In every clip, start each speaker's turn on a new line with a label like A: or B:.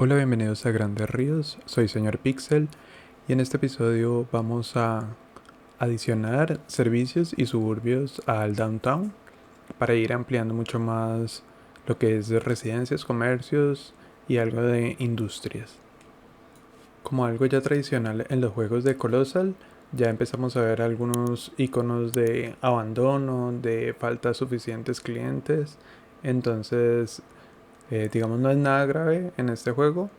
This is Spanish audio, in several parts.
A: Hola, bienvenidos a Grandes Ríos, soy señor Pixel y en este episodio vamos a adicionar servicios y suburbios al downtown para ir ampliando mucho más lo que es de residencias, comercios y algo de industrias. Como algo ya tradicional en los juegos de Colossal, ya empezamos a ver algunos iconos de abandono, de falta de suficientes clientes, entonces digamos no es nada grave en este juego,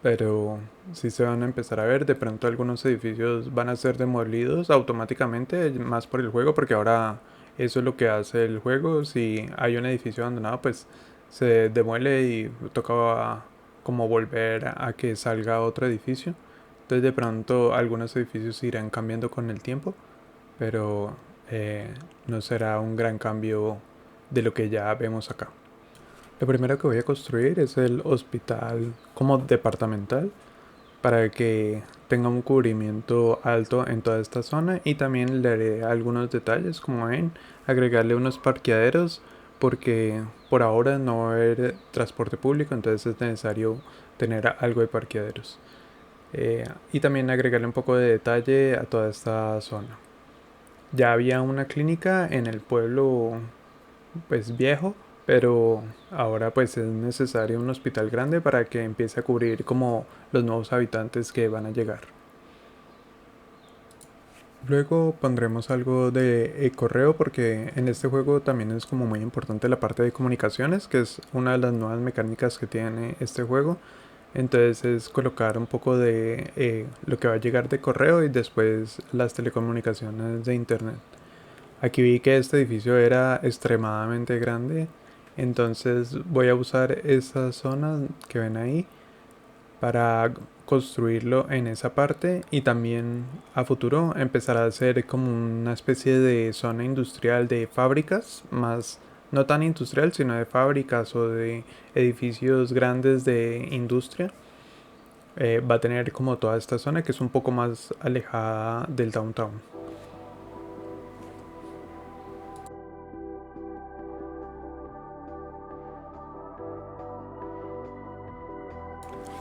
A: pero sí se van a empezar a ver. De pronto algunos edificios van a ser demolidos automáticamente, más por el juego, porque ahora eso es lo que hace el juego. Si hay un edificio abandonado, pues se demuele y toca como volver a que salga otro edificio. Entonces de pronto algunos edificios irán cambiando con el tiempo, pero no será un gran cambio de lo que ya vemos acá. Lo primero que voy a construir es el hospital como departamental para que tenga un cubrimiento alto en toda esta zona, y también le haré algunos detalles como ven, agregarle unos parqueaderos porque por ahora no va a haber transporte público, entonces es necesario tener algo de parqueaderos. Y también agregarle un poco de detalle a toda esta zona. Ya había una clínica en el pueblo pues viejo, pero ahora pues es necesario un hospital grande para que empiece a cubrir como los nuevos habitantes que van a llegar. Luego pondremos algo de correo porque en este juego también es como muy importante la parte de comunicaciones, que es una de las nuevas mecánicas que tiene este juego. Entonces es colocar un poco de lo que va a llegar de correo y después las telecomunicaciones de internet. Aquí vi que este edificio era extremadamente grande, entonces voy a usar esa zona que ven ahí para construirlo en esa parte, y también a futuro empezar a hacer como una especie de zona industrial de fábricas, más no tan industrial sino de fábricas o de edificios grandes de industria. Va a tener como toda esta zona que es un poco más alejada del downtown.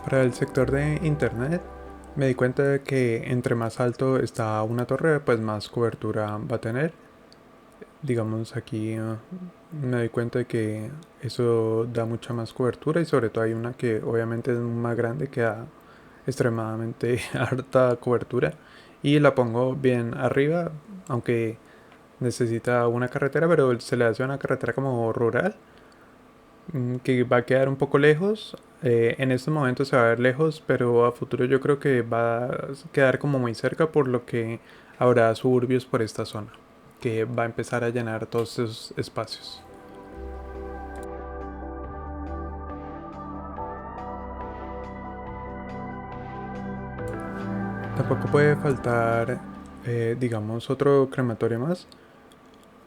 A: Para el sector de internet, me di cuenta de que entre más alto está una torre, pues más cobertura va a tener. Digamos aquí me doy cuenta de que eso da mucha más cobertura, y sobre todo hay una que obviamente es más grande que da extremadamente harta cobertura, y la pongo bien arriba, aunque necesita una carretera, pero se le hace una carretera como rural, que va a quedar un poco lejos. En estos momentos se va a ver lejos, pero a futuro yo creo que va a quedar como muy cerca, por lo que habrá suburbios por esta zona, que va a empezar a llenar todos esos espacios. Tampoco puede faltar, digamos, otro crematorio más,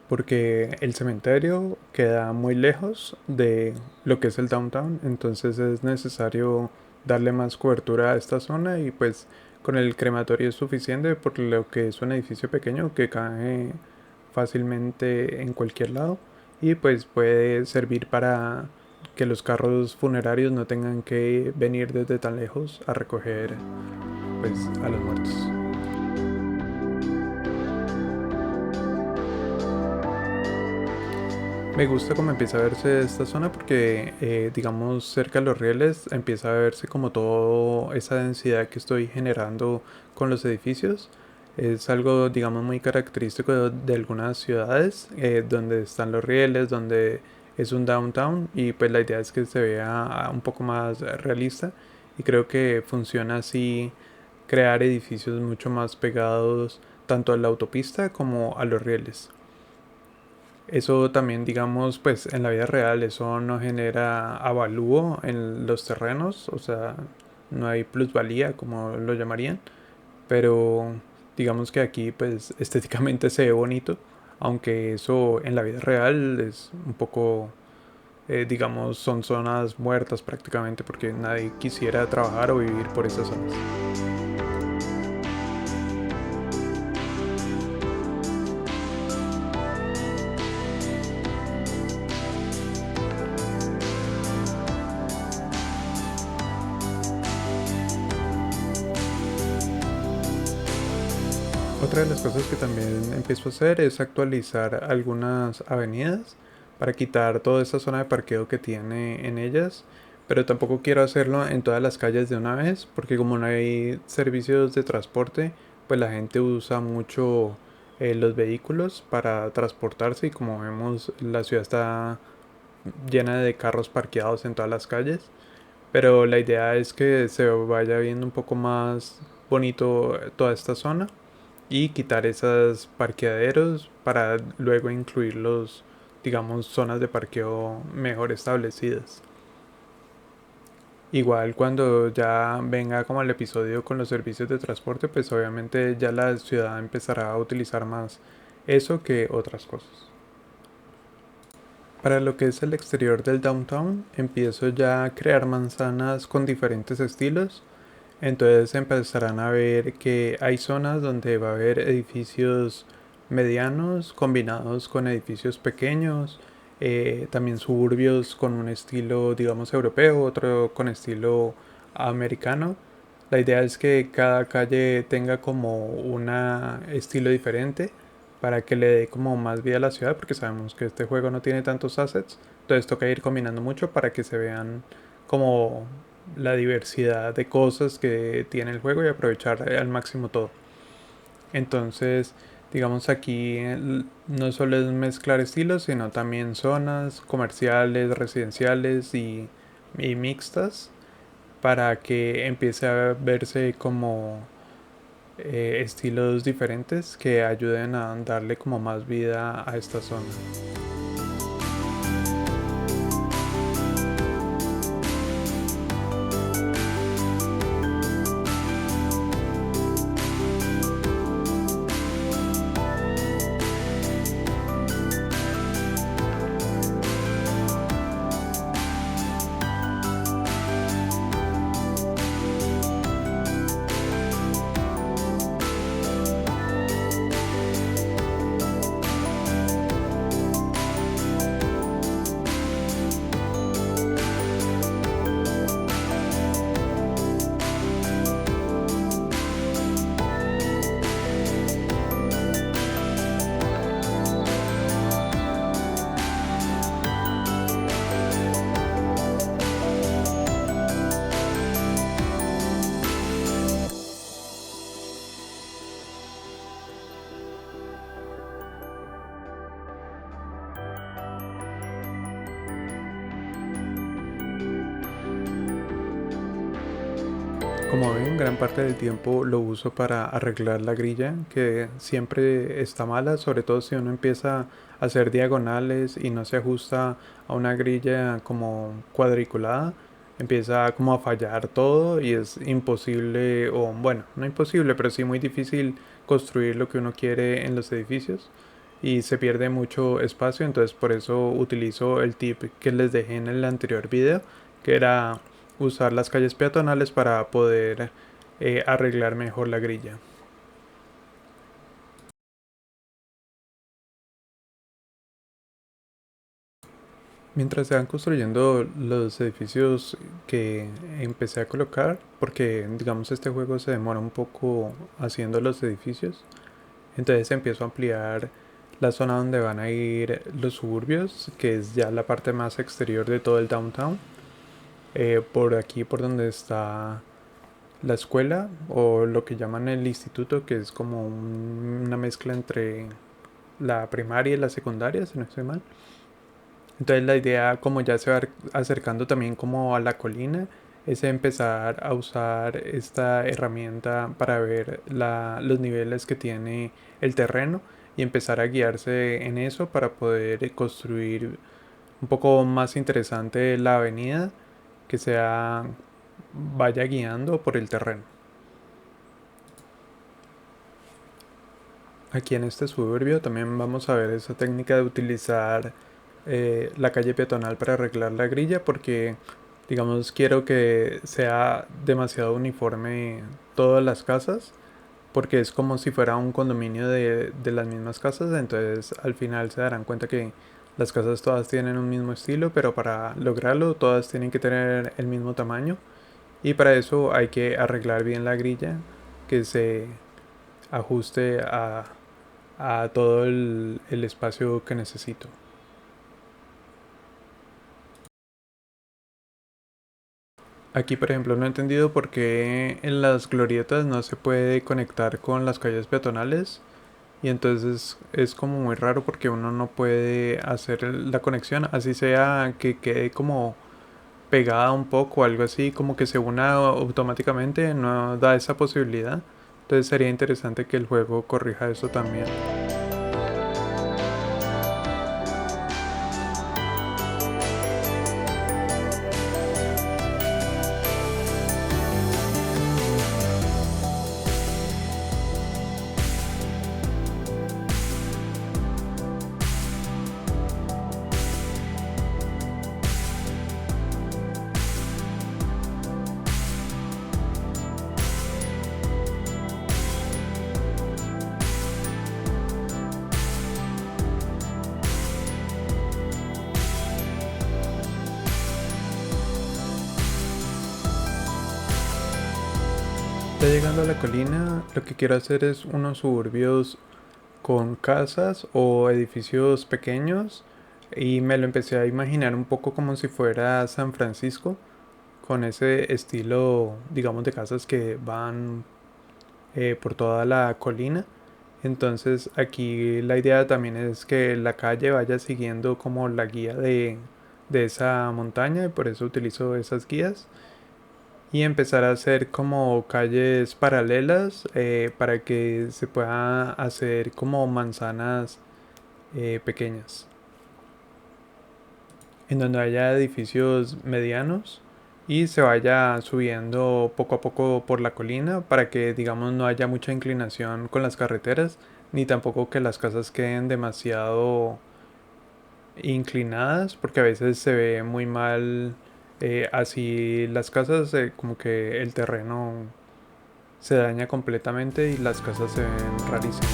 A: porque el cementerio queda muy lejos de lo que es el downtown, entonces es necesario darle más cobertura a esta zona, y pues con el crematorio es suficiente por lo que es un edificio pequeño que cae fácilmente en cualquier lado, y pues puede servir para que los carros funerarios no tengan que venir desde tan lejos a recoger pues a los muertos. Me gusta cómo empieza a verse esta zona porque, digamos, cerca de los rieles empieza a verse como toda esa densidad que estoy generando con los edificios. Es algo, digamos, muy característico de algunas ciudades, donde están los rieles, donde es un downtown, y pues la idea es que se vea un poco más realista, y creo que funciona así crear edificios mucho más pegados tanto a la autopista como a los rieles. Eso también, digamos, pues en la vida real eso no genera avalúo en los terrenos, o sea, no hay plusvalía como lo llamarían, pero digamos que aquí pues estéticamente se ve bonito, aunque eso en la vida real es un poco, digamos, son zonas muertas prácticamente, porque nadie quisiera trabajar o vivir por esas zonas. Otra de las cosas que también empiezo a hacer es actualizar algunas avenidas para quitar toda esta zona de parqueo que tiene en ellas, pero tampoco quiero hacerlo en todas las calles de una vez porque como no hay servicios de transporte, pues la gente usa mucho los vehículos para transportarse y como vemos la ciudad está llena de carros parqueados en todas las calles, pero la idea es que se vaya viendo un poco más bonito toda esta zona y quitar esos parqueaderos para luego incluirlos, digamos, zonas de parqueo mejor establecidas. Igual cuando ya venga como el episodio con los servicios de transporte, pues obviamente ya la ciudad empezará a utilizar más eso que otras cosas. Para lo que es el exterior del downtown, empiezo ya a crear manzanas con diferentes estilos. Entonces empezarán a ver que hay zonas donde va a haber edificios medianos combinados con edificios pequeños, también suburbios con un estilo, digamos, europeo, otro con estilo americano. La idea es que cada calle tenga como un estilo diferente para que le dé como más vida a la ciudad, porque sabemos que este juego no tiene tantos assets, entonces toca ir combinando mucho para que se vean como la diversidad de cosas que tiene el juego y aprovechar al máximo todo. Entonces, digamos aquí no solo es mezclar estilos, sino también zonas comerciales, residenciales y mixtas para que empiece a verse como estilos diferentes que ayuden a darle como más vida a esta zona. Como ven, gran parte del tiempo lo uso para arreglar la grilla, que siempre está mala, sobre todo si uno empieza a hacer diagonales y no se ajusta a una grilla como cuadriculada, empieza como a fallar todo y es imposible, o bueno, no imposible, pero sí muy difícil construir lo que uno quiere en los edificios y se pierde mucho espacio, entonces por eso utilizo el tip que les dejé en el anterior video, que era usar las calles peatonales para poder arreglar mejor la grilla. Mientras se van construyendo los edificios que empecé a colocar, porque digamos este juego se demora un poco haciendo los edificios, entonces empiezo a ampliar la zona donde van a ir los suburbios, que es ya la parte más exterior de todo el downtown. Por aquí, por donde está la escuela o lo que llaman el instituto, que es como una mezcla entre la primaria y la secundaria, si no estoy mal. Entonces la idea, como ya se va acercando también como a la colina, es empezar a usar esta herramienta para ver los niveles que tiene el terreno y empezar a guiarse en eso para poder construir un poco más interesante la avenida, que sea vaya guiando por el terreno. Aquí en este suburbio también vamos a ver esa técnica de utilizar la calle peatonal para arreglar la grilla, porque digamos quiero que sea demasiado uniforme todas las casas, porque es como si fuera un condominio de las mismas casas, entonces al final se darán cuenta que las casas todas tienen un mismo estilo, pero para lograrlo todas tienen que tener el mismo tamaño y para eso hay que arreglar bien la grilla, que se ajuste a todo el espacio que necesito. Aquí, por ejemplo, no he entendido por qué en las glorietas no se puede conectar con las calles peatonales. Y entonces es como muy raro porque uno no puede hacer la conexión, así sea que quede como pegada un poco o algo así, como que se una automáticamente, no da esa posibilidad. Entonces sería interesante que el juego corrija eso también. Ya llegando a la colina, lo que quiero hacer es unos suburbios con casas o edificios pequeños y me lo empecé a imaginar un poco como si fuera San Francisco, con ese estilo, digamos, de casas que van por toda la colina. Entonces aquí la idea también es que la calle vaya siguiendo como la guía de esa montaña y por eso utilizo esas guías y empezar a hacer como calles paralelas para que se pueda hacer como manzanas pequeñas en donde haya edificios medianos y se vaya subiendo poco a poco por la colina para que digamos no haya mucha inclinación con las carreteras ni tampoco que las casas queden demasiado inclinadas porque a veces se ve muy mal así las casas como que el terreno se daña completamente y las casas se ven rarísimas.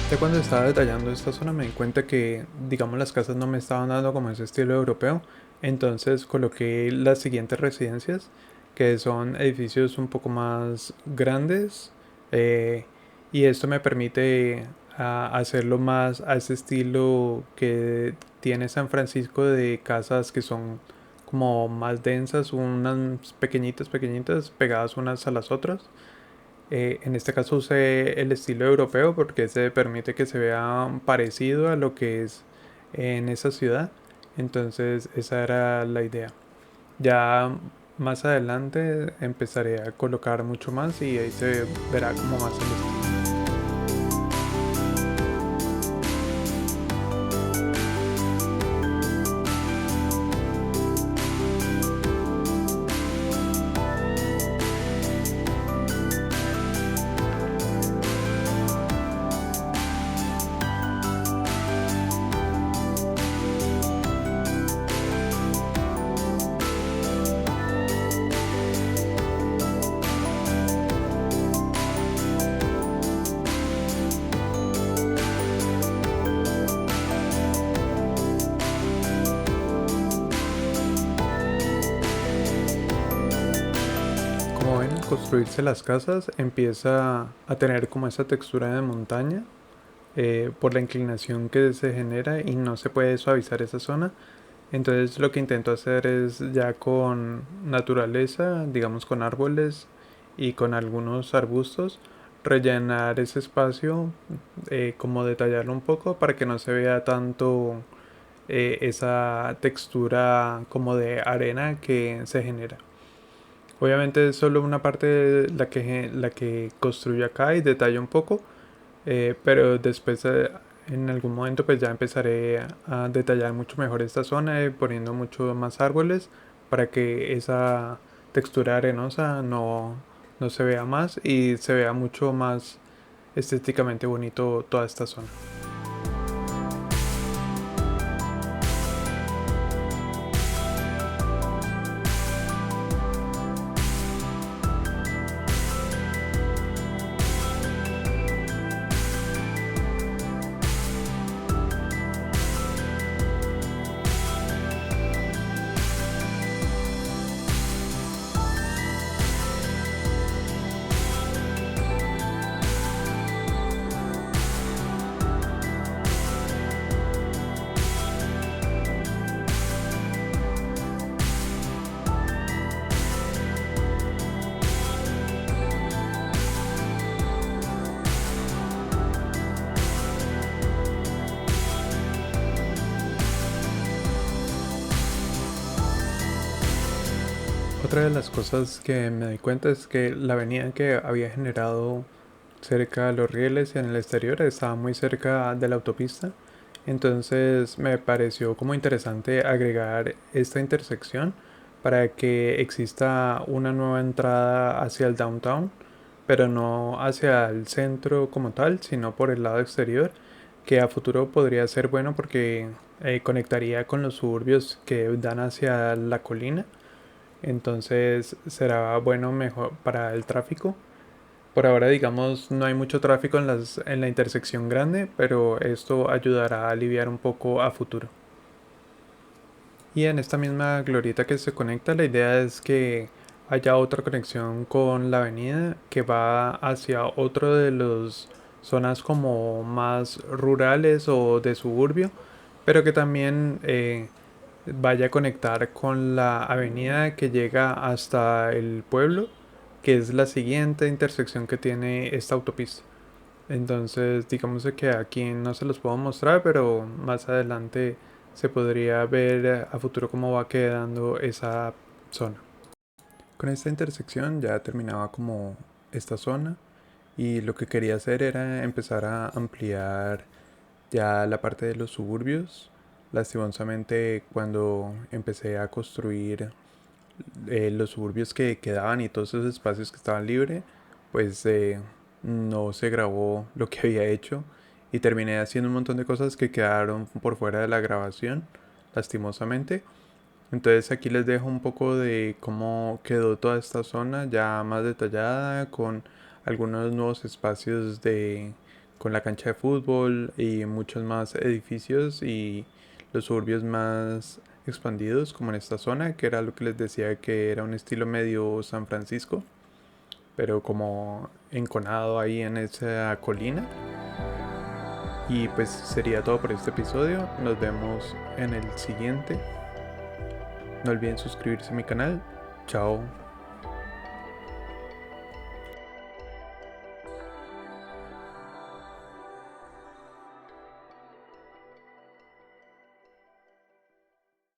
A: Ya cuando estaba detallando esta zona me di cuenta que, digamos, las casas no me estaban dando como ese estilo europeo. Entonces coloqué las siguientes residencias, que son edificios un poco más grandes. eh, y esto me permite hacerlo más a ese estilo que tiene San Francisco de casas que son como más densas, unas pequeñitas, pequeñitas, pegadas unas a las otras. En este caso usé el estilo europeo porque se permite que se vea parecido a lo que es en esa ciudad. Entonces esa era la idea. Ya más adelante empezaré a colocar mucho más y ahí se verá como más el estilo. Como ven, al construirse las casas empieza a tener como esa textura de montaña por la inclinación que se genera y no se puede suavizar esa zona. Entonces lo que intento hacer es ya con naturaleza, digamos con árboles y con algunos arbustos, rellenar ese espacio, como detallarlo un poco para que no se vea tanto esa textura como de arena que se genera. Obviamente es solo una parte la que construyo acá y detallo un poco, pero después en algún momento pues ya empezaré a detallar mucho mejor esta zona, poniendo mucho más árboles para que esa textura arenosa no se vea más y se vea mucho más estéticamente bonito toda esta zona. Otra de las cosas que me di cuenta es que la avenida que había generado cerca de los rieles y en el exterior estaba muy cerca de la autopista. Entonces me pareció como interesante agregar esta intersección para que exista una nueva entrada hacia el downtown, pero no hacia el centro como tal, sino por el lado exterior, que a futuro podría ser bueno porque conectaría con los suburbios que dan hacia la colina. Entonces será bueno mejor para el tráfico. Por ahora, digamos, no hay mucho tráfico en la intersección grande, pero esto ayudará a aliviar un poco a futuro. Y en esta misma glorieta que se conecta, la idea es que haya otra conexión con la avenida que va hacia otro de las zonas como más rurales o de suburbio, pero que también vaya a conectar con la avenida que llega hasta el pueblo, que es la siguiente intersección que tiene esta autopista. Entonces, digamos que aquí no se los puedo mostrar, pero más adelante se podría ver a futuro cómo va quedando esa zona. Con esta intersección ya terminaba como esta zona y lo que quería hacer era empezar a ampliar ya la parte de los suburbios. Lastimosamente, cuando empecé a construir los suburbios que quedaban y todos esos espacios que estaban libres, pues no se grabó lo que había hecho y terminé haciendo un montón de cosas que quedaron por fuera de la grabación, lastimosamente. Entonces aquí les dejo un poco de cómo quedó toda esta zona ya más detallada, con algunos nuevos espacios con la cancha de fútbol y muchos más edificios y los suburbios más expandidos como en esta zona, que era lo que les decía que era un estilo medio San Francisco, pero como enconado ahí en esa colina. Y pues sería todo por este episodio, nos vemos en el siguiente. No olviden suscribirse a mi canal. Chao.